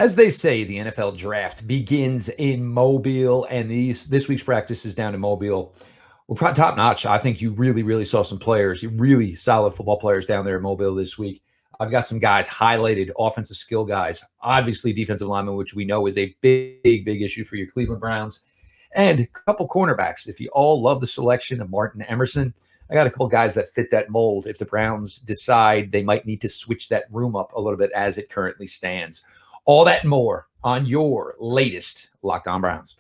As they say, the NFL draft begins in Mobile, and this week's practice is down in Mobile. Well, top notch. I think you really saw some players, really solid football players down there in Mobile this week. I've got some guys highlighted, offensive skill guys, obviously defensive linemen, which we know is a big issue for your Cleveland Browns, and a couple cornerbacks. If you all love the selection of Martin Emerson, I got a couple guys that fit that mold if the Browns decide they might need to switch that room up a little bit as it currently stands. All that and more on your latest Locked On Browns.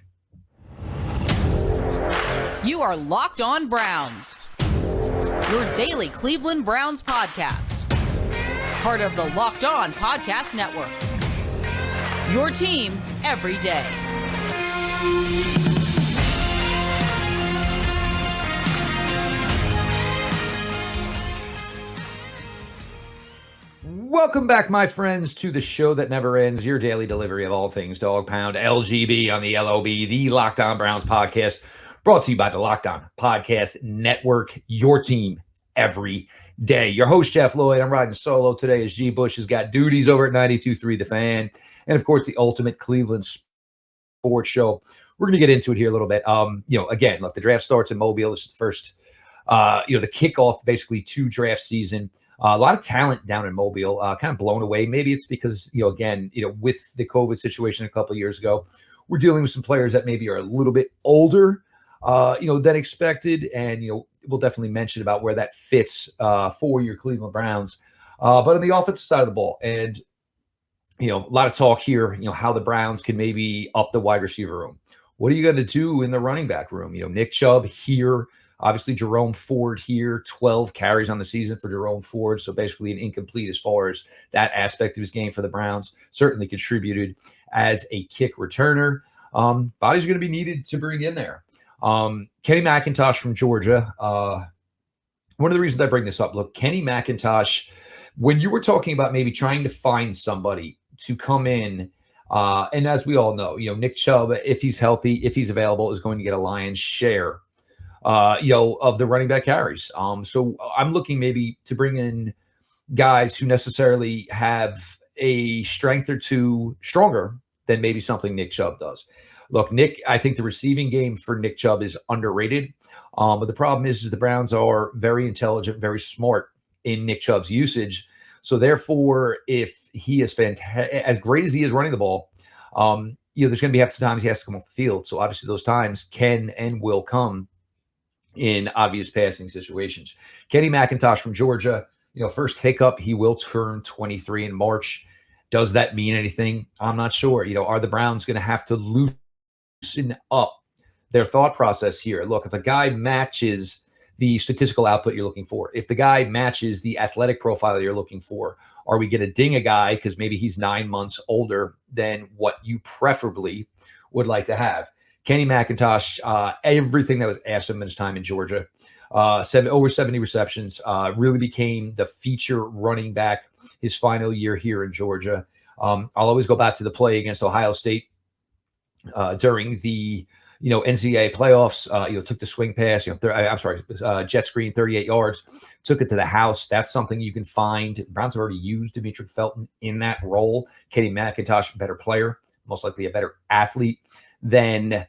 You are Locked On Browns, your daily Cleveland Browns podcast. Part of the Locked On Podcast Network, your team every day. Welcome back, my friends, to the show that never ends, your daily delivery of all things Dog Pound, LGB on the LOB, the Locked On Browns podcast, brought to you by the Locked On Podcast Network, your team every day. Your host, Jeff Lloyd. I'm riding solo today as G. Bush has got duties over at 92.3 The Fan, and of course, the ultimate Cleveland sports show. We're going to get into it here a little bit. Again, look, the draft starts in Mobile. This is the first, the kickoff basically to draft season. A lot of talent down in Mobile, kind of blown away. Maybe it's because, with the COVID situation a couple of years ago, we're dealing with some players that maybe are a little bit older, than expected. And, we'll definitely mention about where that fits for your Cleveland Browns. But on the offensive side of the ball, and, a lot of talk here, how the Browns can maybe up the wide receiver room. What are you going to do in the running back room? Nick Chubb here. Obviously, Jerome Ford here, 12 carries on the season for Jerome Ford. So basically an incomplete as far as that aspect of his game for the Browns. Certainly contributed as a kick returner. Bodies are going to be needed to bring in there. Kenny McIntosh from Georgia. One of the reasons I bring this up, look, Kenny McIntosh, when you were talking about maybe trying to find somebody to come in, and as we all know, Nick Chubb, if he's healthy, if he's available, is going to get a lion's share of the running back carries. So I'm looking maybe to bring in guys who necessarily have a strength or two stronger than maybe something Nick Chubb does. Look, I think the receiving game for Nick Chubb is underrated. But the problem is the Browns are very intelligent, very smart in Nick Chubb's usage. So therefore, if he is as great as he is running the ball, there's going to be times he has to come off the field. So obviously those times can and will come in obvious passing situations. Kenny McIntosh from Georgia, first hiccup, he will turn 23 in March. Does that mean anything? I'm not sure. Are the Browns going to have to loosen up their thought process here? Look, if a guy matches the statistical output you're looking for, if the guy matches the athletic profile you're looking for, are we going to ding a guy because maybe he's 9 months older than what you preferably would like to have? Kenny McIntosh, everything that was asked of him in his time in Georgia, over 70 receptions, really became the feature running back his final year here in Georgia. I'll always go back to the play against Ohio State during the NCAA playoffs. Took the swing pass, jet screen, 38 yards, took it to the house. That's something you can find. The Browns have already used Demetric Felton in that role. Kenny McIntosh, a better player, most likely a better athlete than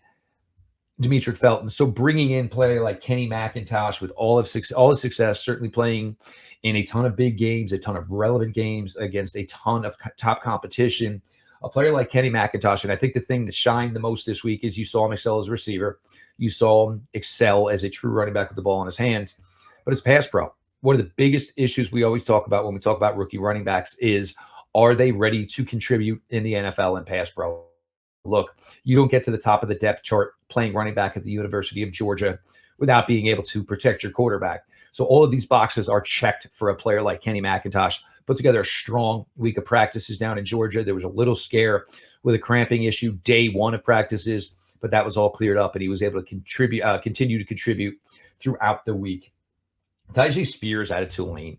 Demetric Felton. So bringing in a player like Kenny McIntosh with all his success, certainly playing in a ton of big games, a ton of relevant games against a ton of top competition, a player like Kenny McIntosh. And I think the thing that shined the most this week is you saw him excel as a receiver. You saw him excel as a true running back with the ball in his hands. But it's pass pro. One of the biggest issues we always talk about when we talk about rookie running backs is, are they ready to contribute in the NFL and pass pro? Look, you don't get to the top of the depth chart playing running back at the University of Georgia without being able to protect your quarterback. So all of these boxes are checked for a player like Kenny McIntosh. Put together a strong week of practices down in Georgia. There was a little scare with a cramping issue day one of practices, but that was all cleared up, and he was able to continue to contribute throughout the week. Taijae Spears out of Tulane.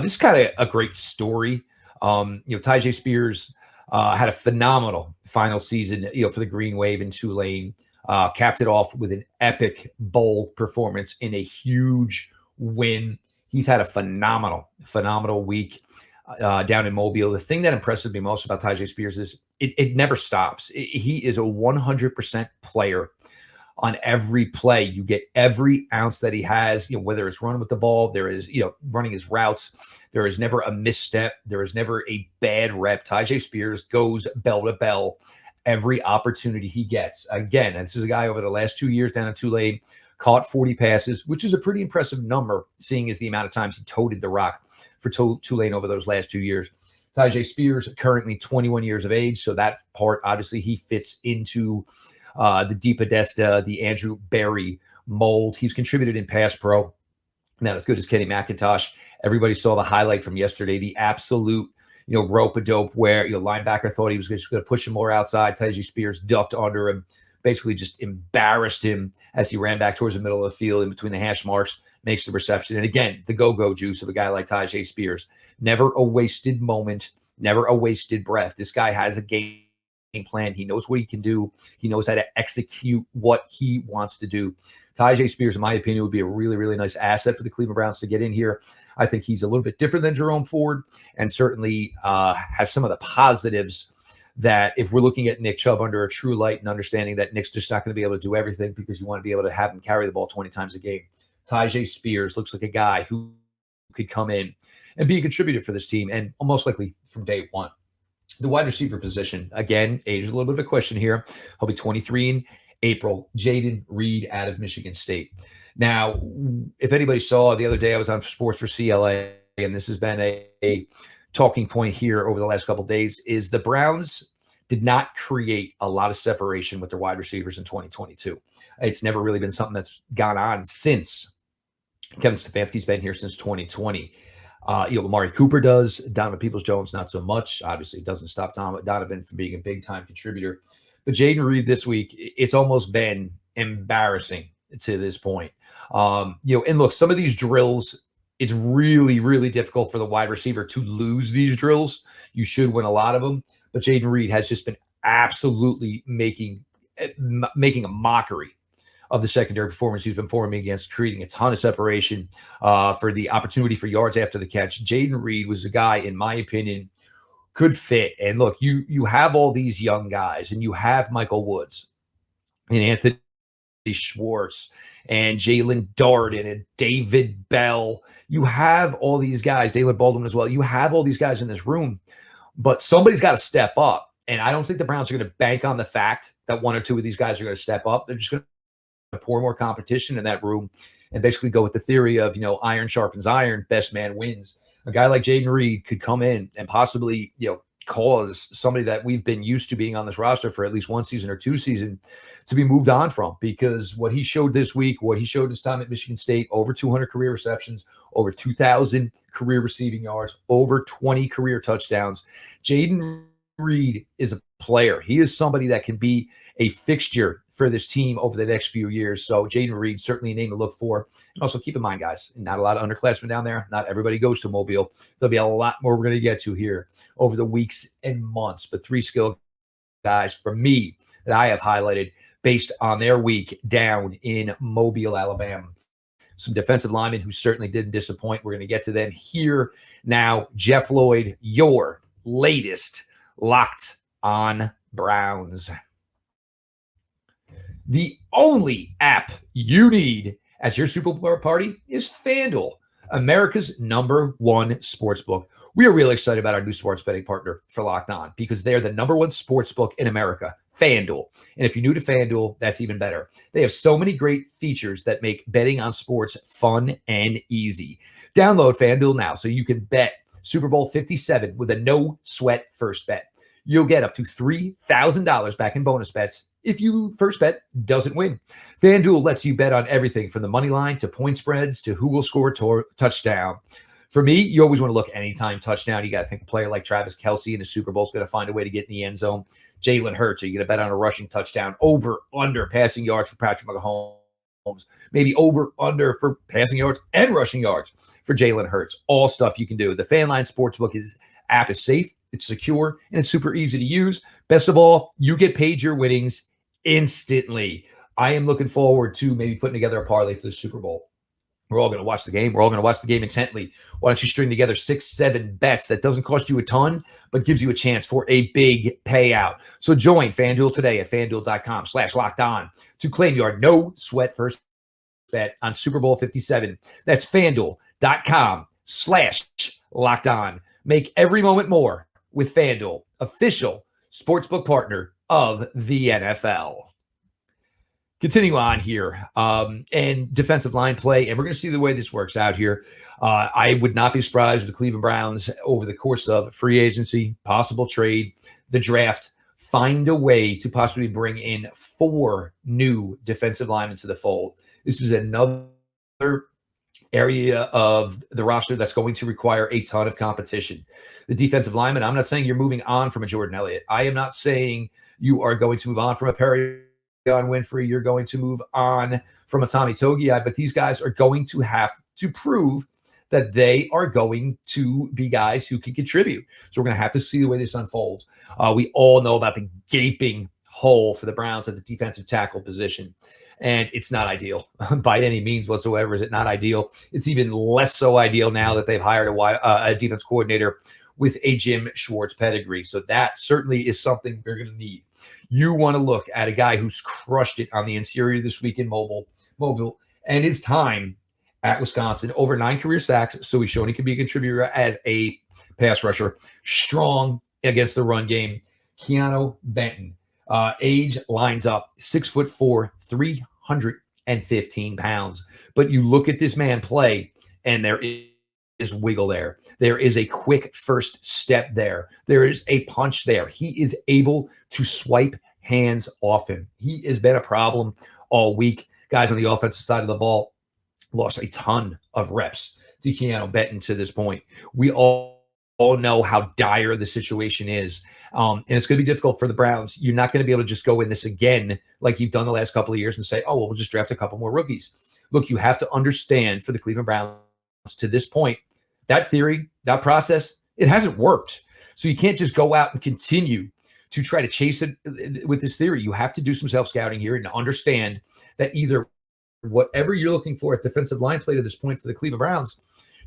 This is kind of a great story. Taijae Spears had a phenomenal final season, for the Green Wave in Tulane. Capped it off with an epic bowl performance in a huge win. He's had a phenomenal week. down in Mobile. The thing that impresses me most about Taijae Spears is it never stops. He is a 100% player on every play. You get every ounce that he has, whether it's running with the ball, there is, running his routes. There is never a misstep. There is never a bad rep. Taijae Spears goes bell to bell every opportunity he gets. Again, this is a guy over the last 2 years down in Tulane, caught 40 passes, which is a pretty impressive number, seeing as the amount of times he toted the rock for Tulane over those last 2 years. Taijae Spears, currently 21 years of age, so that part, obviously, he fits into the Deep Podesta, the Andrew Berry mold. He's contributed in pass pro, not as good as Kenny McIntosh. Everybody saw the highlight from yesterday, the absolute rope-a-dope where linebacker thought he was going to push him more outside. Taijae Spears ducked under him, basically just embarrassed him as he ran back towards the middle of the field in between the hash marks, makes the reception. And again, the go-go juice of a guy like Taijae Spears. Never a wasted moment, never a wasted breath. This guy has a game plan. He knows what he can do. He knows how to execute what he wants to do. Taijae Spears, in my opinion, would be a really, really nice asset for the Cleveland Browns to get in here. I think he's a little bit different than Jerome Ford, and certainly has some of the positives that if we're looking at Nick Chubb under a true light and understanding that Nick's just not going to be able to do everything because you want to be able to have him carry the ball 20 times a game. Taijae Spears looks like a guy who could come in and be a contributor for this team, and almost likely from day one. The wide receiver position, again, age is a little bit of a question here. He'll be 23 in April. Jaden Reed out of Michigan State. Now, if anybody saw the other day, I was on Sports for CLA, and this has been a talking point here over the last couple of days, is the Browns did not create a lot of separation with their wide receivers in 2022. It's never really been something that's gone on since Kevin Stefanski's been here since 2020. Amari Cooper does. Donovan Peoples-Jones, not so much. Obviously, it doesn't stop Donovan from being a big-time contributor. But Jaden Reed this week, it's almost been embarrassing to this point. And look, some of these drills, it's really, really difficult for the wide receiver to lose these drills. You should win a lot of them. But Jaden Reed has just been absolutely making a mockery of the secondary performance he's been performing against, creating a ton of separation for the opportunity for yards after the catch. Jaden Reed was a guy, in my opinion, could fit. And look, you have all these young guys, and you have Michael Woods and Anthony Schwartz and Jalen Darden and David Bell. You have all these guys, Dalen Baldwin as well. You have all these guys in this room, but somebody's got to step up. And I don't think the Browns are going to bank on the fact that one or two of these guys are going to step up. They're just going to pour more competition in that room and basically go with the theory of, iron sharpens iron, best man wins. A guy like Jaden Reed could come in and possibly, cause somebody that we've been used to being on this roster for at least one season or two seasons to be moved on from, because what he showed this week, what he showed his time at Michigan State, over 200 career receptions, over 2,000 career receiving yards, over 20 career touchdowns. Jaden Reed is a player. He is somebody that can be a fixture for this team over the next few years. So Jaden Reed, certainly a name to look for. And also keep in mind, guys, not a lot of underclassmen down there. Not everybody goes to Mobile. There'll be a lot more we're going to get to here over the weeks and months. But three skilled guys for me that I have highlighted based on their week down in Mobile, Alabama. Some defensive linemen who certainly didn't disappoint. We're going to get to them here now. Jeff Lloyd, your latest Locked on Browns. The only app you need at your Super Bowl party is FanDuel, America's #1 sportsbook. We are really excited about our new sports betting partner for Locked On because they're the #1 sportsbook in America, FanDuel. And if you're new to FanDuel, that's even better. They have so many great features that make betting on sports fun and easy. Download FanDuel now so you can bet Super Bowl 57 with a no-sweat first bet. You'll get up to $3,000 back in bonus bets if your first bet doesn't win. FanDuel lets you bet on everything from the money line to point spreads to who will score a touchdown. For me, you always want to look anytime touchdown. You got to think a player like Travis Kelce in the Super Bowl is going to find a way to get in the end zone. Jalen Hurts, are you going to bet on a rushing touchdown? Over, under passing yards for Patrick Mahomes. Maybe over, under for passing yards and rushing yards for Jalen Hurts. All stuff you can do. The FanLine Sportsbook app is safe, it's secure, and it's super easy to use. Best of all, you get paid your winnings instantly. I am looking forward to maybe putting together a parlay for the Super Bowl. We're all going to watch the game. We're all going to watch the game intently. Why don't you string together 6-7 bets that doesn't cost you a ton, but gives you a chance for a big payout? So join FanDuel today at FanDuel.com/lockedon to claim your no sweat first bet on Super Bowl 57. That's FanDuel.com/lockedon. Make every moment more with FanDuel, official sportsbook partner of the NFL. Continue on here, and defensive line play, and we're going to see the way this works out here. I would not be surprised if the Cleveland Browns, over the course of free agency, possible trade, the draft, find a way to possibly bring in 4 new defensive linemen to the fold. This is another area of the roster that's going to require a ton of competition. The defensive lineman, I'm not saying you're moving on from a Jordan Elliott. I am not saying you are going to move on from a Perry Winfrey, you're going to move on from a Tommy Togiai, but these guys are going to have to prove that they are going to be guys who can contribute. So we're going to have to see the way this unfolds. We all know about the gaping hole for the Browns at the defensive tackle position, and it's not ideal by any means whatsoever. Is it not ideal? It's even less so ideal now that they've hired a defense coordinator with a Jim Schwartz pedigree. So that certainly is something we're going to need. You want to look at a guy who's crushed it on the interior this week in Mobile, and his time at Wisconsin, over 9 career sacks. So he's shown he can be a contributor as a pass rusher, strong against the run game. Keanu Benton, age lines up, 6'4", 315 pounds. But you look at this man play, and there is wiggle there. There is a quick first step there. There is a punch there. He is able to swipe hands off him. He has been a problem all week. Guys on the offensive side of the ball lost a ton of reps to Keanu Benton to this point. We all know how dire the situation is. And it's going to be difficult for the Browns. You're not going to be able to just go in this again like you've done the last couple of years and say, oh, well, we'll just draft a couple more rookies. Look, you have to understand, for the Cleveland Browns to this point, that theory, that process, it hasn't worked. So you can't just go out and continue to try to chase it with this theory. You have to do some self-scouting here and understand that either whatever you're looking for at defensive line play to this point for the Cleveland Browns,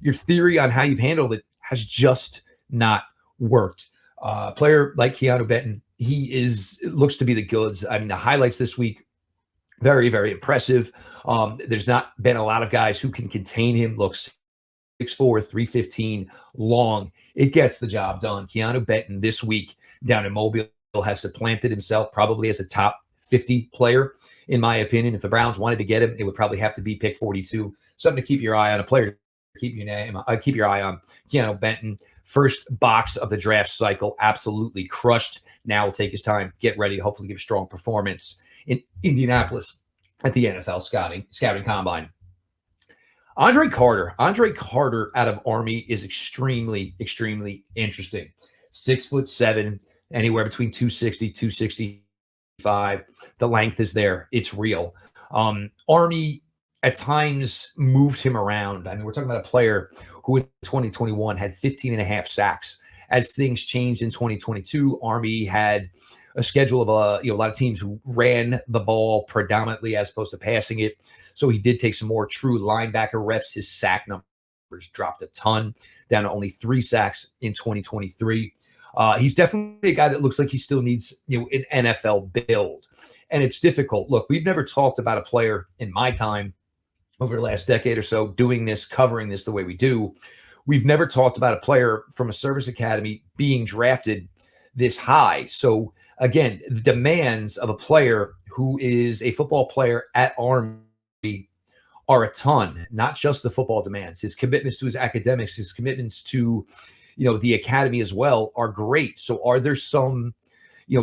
your theory on how you've handled it has just not worked. Player like Keanu Benton, looks to be the goods. I mean, the highlights this week, very, very impressive. There's not been a lot of guys who can contain him. Looks 6'4", 315, long. It gets the job done. Keanu Benton this week down in Mobile has supplanted himself probably as a top 50 player, in my opinion. If the Browns wanted to get him, it would probably have to be pick 42. Something to keep your eye on, a player to keep your eye on. Keanu Benton, first box of the draft cycle, absolutely crushed. Now will take his time, get ready to hopefully give a strong performance in Indianapolis at the NFL scouting combine. Andre Carter out of Army is extremely, extremely interesting. 6'7", anywhere between 260, 265. The length is there. It's real. Army at times moved him around. I mean, we're talking about a player who in 2021 had 15 and a half sacks. As things changed in 2022, Army had a schedule of a lot of teams who ran the ball predominantly as opposed to passing it. So he did take some more true linebacker reps. His sack numbers dropped a ton, down to only 3 sacks in 2023. He's definitely a guy that looks like he still needs an NFL build. And it's difficult. Look, we've never talked about a player in my time over the last decade or so doing this, covering this the way we do. We've never talked about a player from a service academy being drafted this high. So again, the demands of a player who is a football player at Army are a ton, not just the football demands. His commitments to his academics, his commitments to, the academy as well are great. So are there some,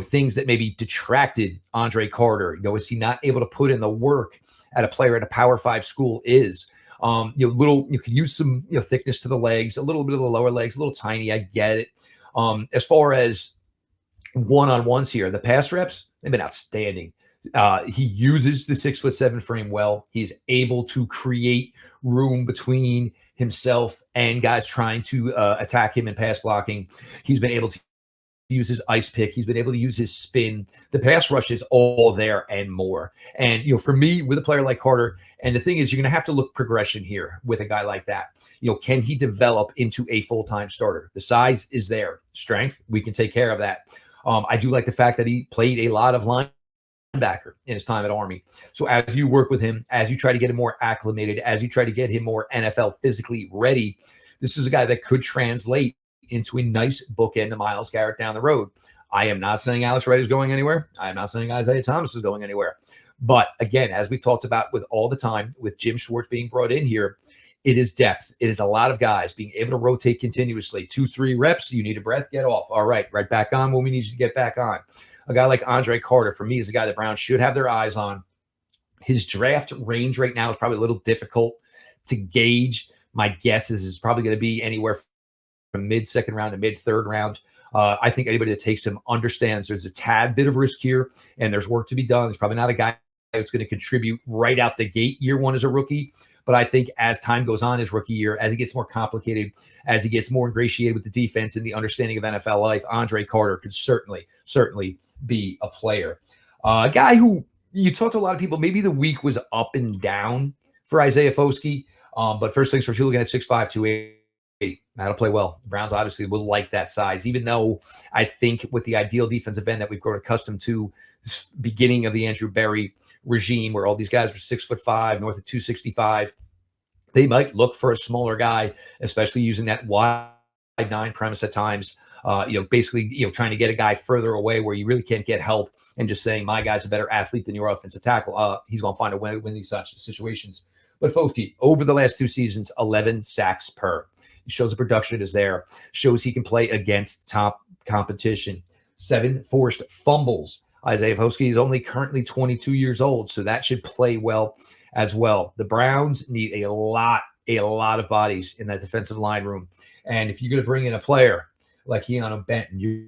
things that maybe detracted Andre Carter? Is he not able to put in the work at a player at a Power 5 school is? You could use some, thickness to the legs, a little bit of the lower legs, a little tiny. I get it. As far as one-on-ones here, the pass reps, they've been outstanding. He uses the 6'7" frame well. He's able to create room between himself and guys trying to attack him in pass blocking. He's been able to use his ice pick. He's been able to use his spin. The pass rush is all there and more. And, for me, with a player like Carter, and the thing is, you're going to have to look progression here with a guy like that. Can he develop into a full-time starter? The size is there. Strength, we can take care of that. I do like the fact that he played a lot of linebacker in his time at Army. So as you work with him, as you try to get him more acclimated, as you try to get him more NFL physically ready, this is a guy that could translate into a nice bookend to Myles Garrett down the road. I am not saying Alex Wright is going anywhere. I am not saying Isaiah Thomas is going anywhere. But again, as we've talked about with all the time, with Jim Schwartz being brought in here, it is depth. It is a lot of guys being able to rotate continuously. 2-3 reps, you need a breath, get off. All right back on when we need you to get back on. A guy like Andre Carter, for me, is a guy that Browns should have their eyes on. His draft range right now is probably a little difficult to gauge. My guess is it's probably going to be anywhere from mid-second round to mid-third round. I think anybody that takes him understands there's a tad bit of risk here, and there's work to be done. He's probably not a guy that's going to contribute right out the gate year one as a rookie. But I think as time goes on his rookie year, as he gets more complicated, as he gets more ingratiated with the defense and the understanding of NFL life, Andre Carter could certainly be a player. A guy who you talk to a lot of people, maybe the week was up and down for Isaiah Foskey. But first things first, you're looking at 6'5", 280. That'll play well. The Browns obviously will like that size, even though I think with the ideal defensive end that we've grown accustomed to, beginning of the Andrew Berry regime, where all these guys were 6'5", north of 265, they might look for a smaller guy, especially using that wide 9 premise at times. Basically, trying to get a guy further away where you really can't get help, and just saying my guy's a better athlete than your offensive tackle. He's going to find a way to win these such situations. But Foskey, over the last 2 seasons, 11 sacks per. He shows the production is there, shows he can play against top competition. 7 forced fumbles. Isaiah Foskey is only currently 22 years old, so that should play well as well. The Browns need a lot of bodies in that defensive line room. And if you're going to bring in a player like Keanu Benton, you're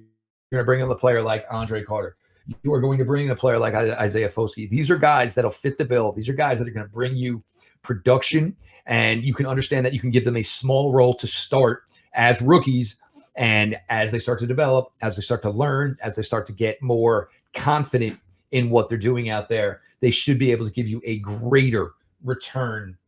going to bring in a player like Andre Carter, you are going to bring in a player like Isaiah Foskey. These are guys that'll fit the bill. These are guys that are going to bring you production, and you can understand that you can give them a small role to start as rookies. And as they start to develop, as they start to learn, as they start to get more confident in what they're doing out there, they should be able to give you a greater return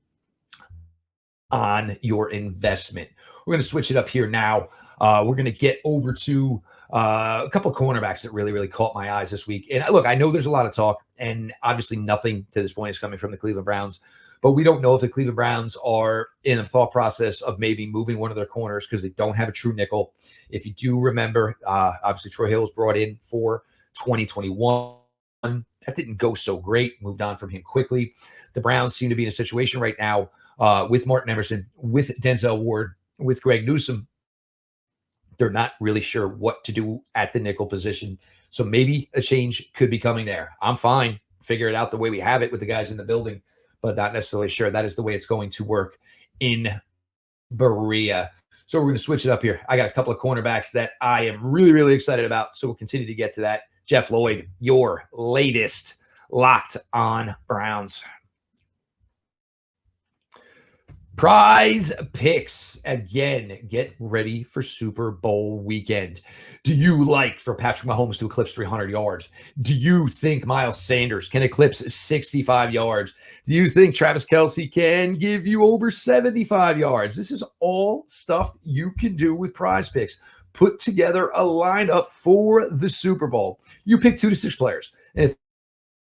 on your investment. We're going to switch it up here now. We're going to get over to a couple of cornerbacks that really caught my eyes this week. And look, I know there's a lot of talk, and obviously nothing to this point is coming from the Cleveland Browns. But we don't know if the Cleveland Browns are in a thought process of maybe moving one of their corners because they don't have a true nickel. If you do remember, obviously Troy Hill was brought in for 2021. That didn't go so great. Moved on from him quickly. The Browns seem to be in a situation right now with Martin Emerson, with Denzel Ward, with Greg Newsome. They're not really sure what to do at the nickel position. So maybe a change could be coming there. I'm fine. Figure it out the way we have it with the guys in the building, but not necessarily sure that is the way it's going to work in Berea. So we're going to switch it up here. I got a couple of cornerbacks that I am really excited about. So we'll continue to get to that. Jeff Lloyd, your latest Locked On Browns. PrizePicks. Again, get ready for Super Bowl weekend. Do you like for Patrick Mahomes to eclipse 300 yards? Do you think Miles Sanders can eclipse 65 yards? Do you think Travis Kelce can give you over 75 yards? This is all stuff you can do with PrizePicks. Put together a lineup for the Super Bowl. You pick 2 to 6 players. And if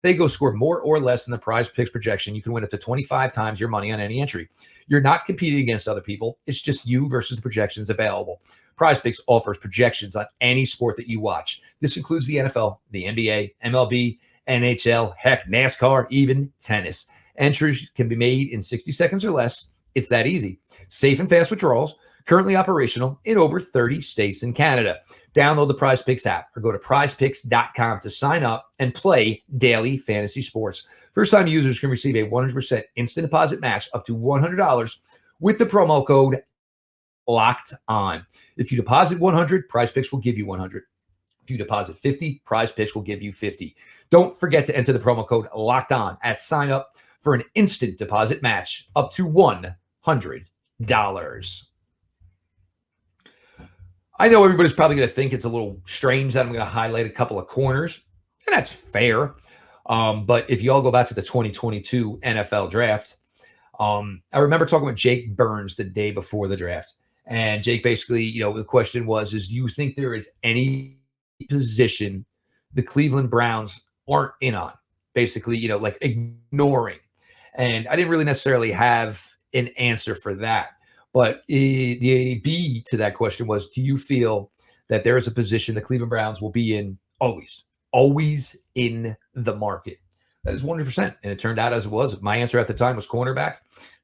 they go score more or less than the PrizePicks projection, you can win up to 25 times your money on any entry. You're not competing against other people. It's just you versus the projections available. PrizePicks offers projections on any sport that you watch. This includes the NFL, the NBA, MLB, NHL, heck, NASCAR, even tennis. Entries can be made in 60 seconds or less. It's that easy. Safe and fast withdrawals. Currently operational in over 30 states and Canada. Download the PrizePicks app or go to prizepicks.com to sign up and play daily fantasy sports. First-time users can receive a 100% instant deposit match up to $100 with the promo code Locked On. If you deposit 100, PrizePicks will give you 100. If you deposit 50, PrizePicks will give you 50. Don't forget to enter the promo code Locked On at sign up for an instant deposit match up to $100. I know everybody's probably going to think it's a little strange that I'm going to highlight a couple of corners, and that's fair. But if you all go back to the 2022 NFL draft, I remember talking with Jake Burns the day before the draft. And Jake basically, the question was, do you think there is any position the Cleveland Browns aren't in on? Basically, like ignoring. And I didn't really necessarily have an answer for that. But the B to that question was, do you feel that there is a position the Cleveland Browns will be in always in the market? That is 100%. And it turned out as it was. My answer at the time was cornerback.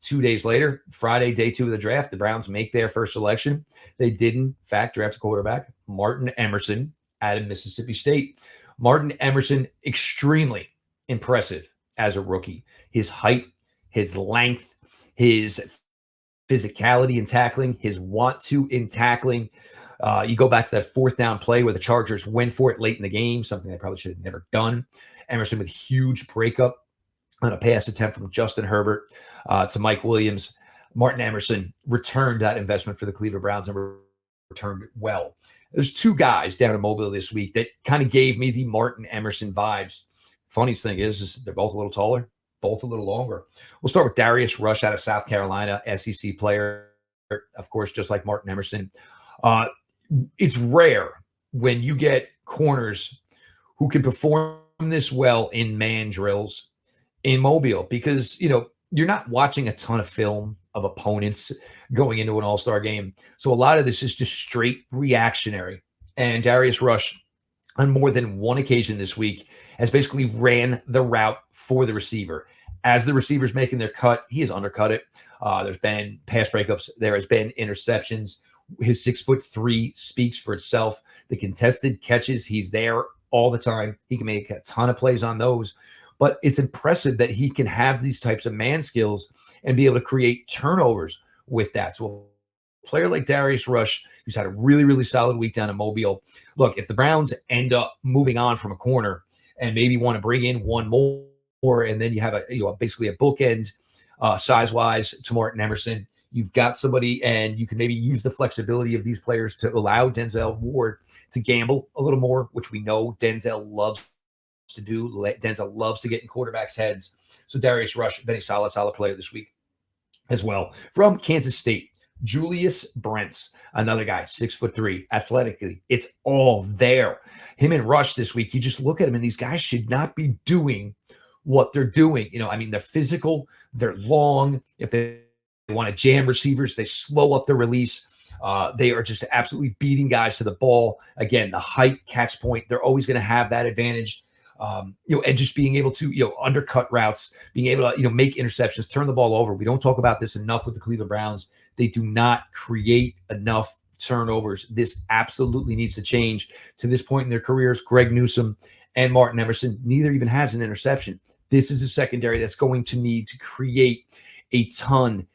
2 days later, Friday, day 2 of the draft, the Browns make their first selection. They did, in fact, draft a quarterback, Martin Emerson, out of Mississippi State. Martin Emerson, extremely impressive as a rookie. His height, his length, his physicality in tackling, his want to in tackling. You go back to that fourth down play where the Chargers went for it late in the game, something they probably should have never done. Emerson with huge breakup on a pass attempt from Justin Herbert to Mike Williams. Martin Emerson returned that investment for the Cleveland Browns and returned it well. There's 2 guys down in Mobile this week that kind of gave me the Martin Emerson vibes. Funniest thing is they're both a little taller, both a little longer. We'll start with Darius Rush out of South Carolina, SEC player, of course, just like Martin Emerson. It's rare when you get corners who can perform this well in man drills in Mobile, because you're not watching a ton of film of opponents going into an all-star game. So a lot of this is just straight reactionary. And Darius Rush, on more than one occasion this week, has basically ran the route for the receiver. As the receiver's making their cut, he has undercut it. There's been pass breakups. There has been interceptions. His 6'3" speaks for itself. The contested catches, he's there all the time. He can make a ton of plays on those. But it's impressive that he can have these types of man skills and be able to create turnovers with that. So a player like Darius Rush, who's had a really, really solid week down in Mobile. Look, if the Browns end up moving on from a corner and maybe want to bring in one more, and then you have basically a bookend size-wise to Martin Emerson, you've got somebody, and you can maybe use the flexibility of these players to allow Denzel Ward to gamble a little more, which we know Denzel loves to do. Denzel loves to get in quarterbacks' heads. So Darius Rush, been a solid player this week as well. From Kansas State, Julius Brents, another guy, 6'3", athletically. It's all there. Him and Rush this week, you just look at him, and these guys should not be doing what they're doing. They're physical, they're long. If they want to jam receivers, they slow up the release. They are just absolutely beating guys to the ball. Again, the height, catch point, they're always going to have that advantage. And just being able to, undercut routes, being able to, make interceptions, turn the ball over. We don't talk about this enough with the Cleveland Browns. They do not create enough turnovers. This absolutely needs to change. To this point in their careers, Greg Newsome and Martin Emerson, neither even has an interception. This is a secondary that's going to need to create a ton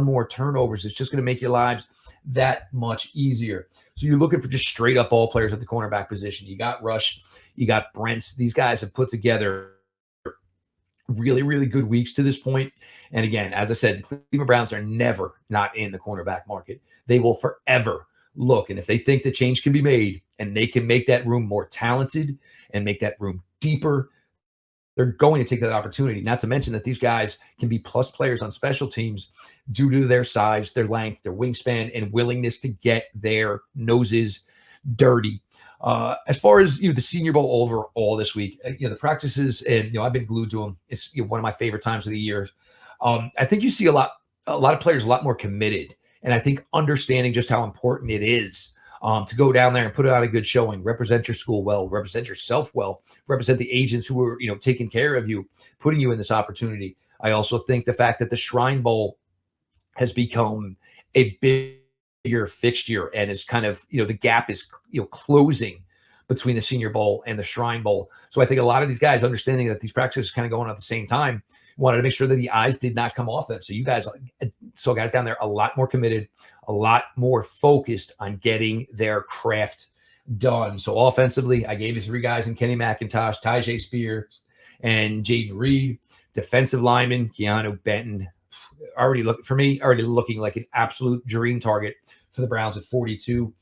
more turnovers. It's just going to make your lives that much easier. So you're looking for just straight up all players at the cornerback position. You got Rush, you got Brents. These guys have put together really, really good weeks to this point. And again, as I said, the Cleveland Browns are never not in the cornerback market. They will forever look. And if they think the change can be made and they can make that room more talented and make that room deeper, they're going to take that opportunity. Not to mention that these guys can be plus players on special teams due to their size, their length, their wingspan, and willingness to get their noses dirty. As far as the Senior Bowl overall this week, the practices, and I've been glued to them. It's one of my favorite times of the year. I think you see a lot of players a lot more committed, and I think understanding just how important it is to go down there and put out a good showing, represent your school well, represent yourself well, represent the agents who are taking care of you, putting you in this opportunity. I also think the fact that the Shrine Bowl has become a bigger fixture and is kind of the gap is closing between the Senior Bowl and the Shrine Bowl. So I think a lot of these guys, understanding that these practices kind of going on at the same time, wanted to make sure that the eyes did not come off them. So you guys saw guys down there a lot more committed, a lot more focused on getting their craft done. So offensively, I gave you 3 guys in Kenny McIntosh, Taijae Spears, and Jaden Reed. Defensive lineman, Keeanu Benton, already looking like an absolute dream target for the Browns at 42.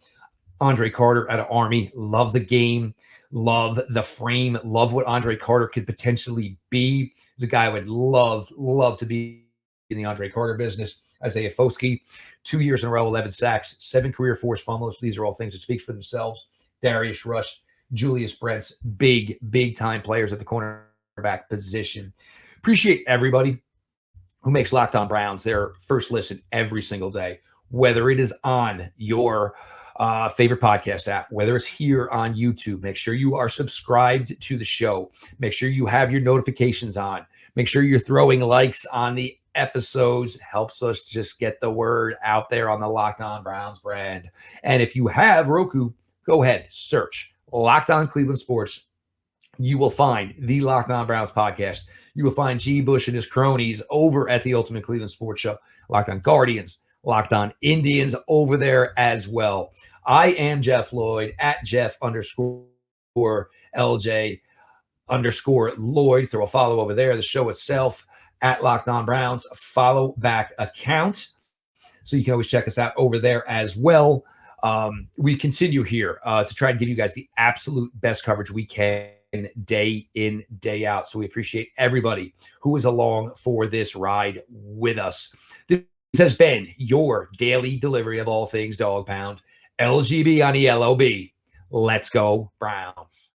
Andre Carter out of Army. Love the game. Love the frame. Love what Andre Carter could potentially be. He's a guy I would love to be in the Andre Carter business. Isaiah Foskey, 2 years in a row, 11 sacks, 7 career forced fumbles. These are all things that speak for themselves. Darius Rush, Julius Brents, big time players at the cornerback position. Appreciate everybody who makes Locked On Browns their first listen every single day, whether it is on your favorite podcast app, whether it's here on YouTube. Make sure you are subscribed to the show. Make sure you have your notifications on. Make sure you're throwing likes on the episodes. Helps us just get the word out there on the Locked On Browns brand. And if you have Roku, go ahead, search Locked On Cleveland Sports. You will find the Locked On Browns podcast. You will find G. Bush and his cronies over at the Ultimate Cleveland Sports Show. Locked On Guardians, Locked On Indians over there as well. I am Jeff Lloyd at Jeff_LJ_Lloyd. Throw a follow over there. The show itself at Locked On Browns, follow back account. So you can always check us out over there as well. We continue here to try and give you guys the absolute best coverage we can day in, day out. So we appreciate everybody who is along for this ride with us. This has been your daily delivery of all things Dog Pound. LGB on the LOB. Let's go Browns.